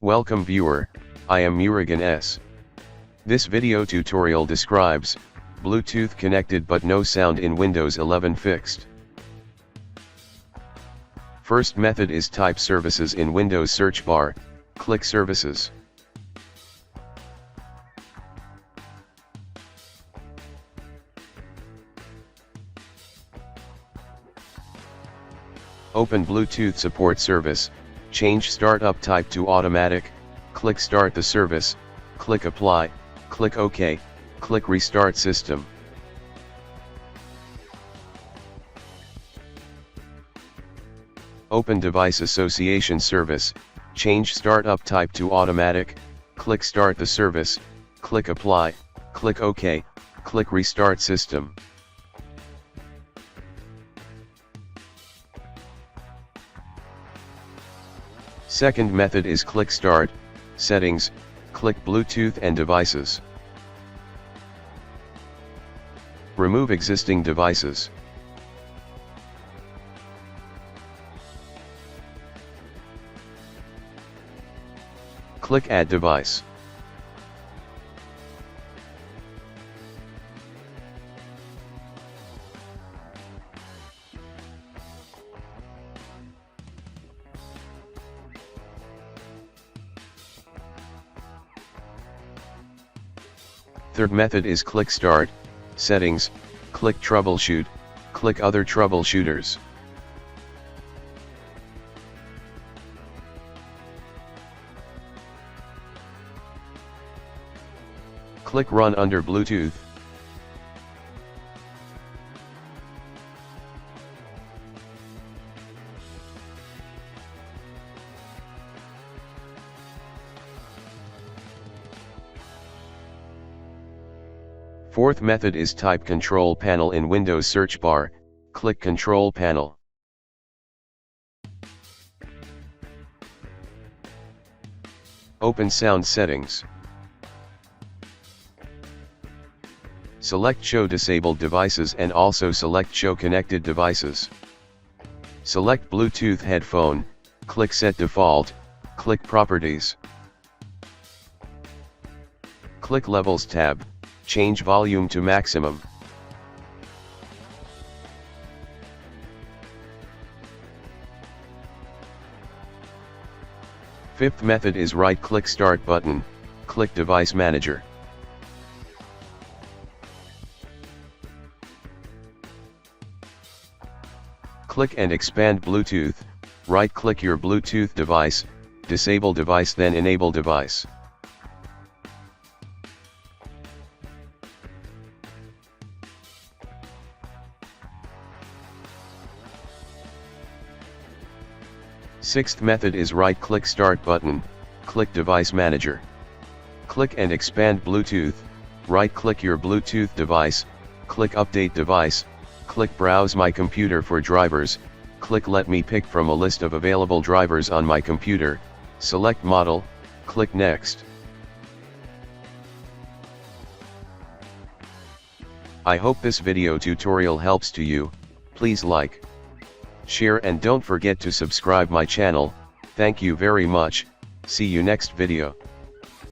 Welcome viewer, I am Murugan S. This video tutorial describes Bluetooth connected but no sound in Windows 11 fixed. First method is type services in Windows search bar, click services. Open Bluetooth support service, change startup type to automatic, click start the service, click apply, click OK, click restart system. Open device association service, change startup type to automatic, click start the service, click apply, click OK, click restart system. Second method is click start, settings, click Bluetooth and devices. Remove existing devices. Click add device. Third method is click start, settings, click troubleshoot, click other troubleshooters. Click run under Bluetooth. Fourth method is type control panel in Windows search bar, click control panel. Open sound settings. Select show disabled devices and also select show connected devices. Select Bluetooth headphone, click set default, click properties. Click levels tab, change volume to maximum. Fifth method is right click start button, click device manager. Click and expand Bluetooth, right click your Bluetooth device, disable device then enable device. Sixth method is right click start button, click device manager. Click and expand Bluetooth, right click your Bluetooth device, click update device, click browse my computer for drivers, click let me pick from a list of available drivers on my computer, select model, click next. I hope this video tutorial helps to you. Please like, share and don't forget to subscribe my channel. Thank you very much. See you next video.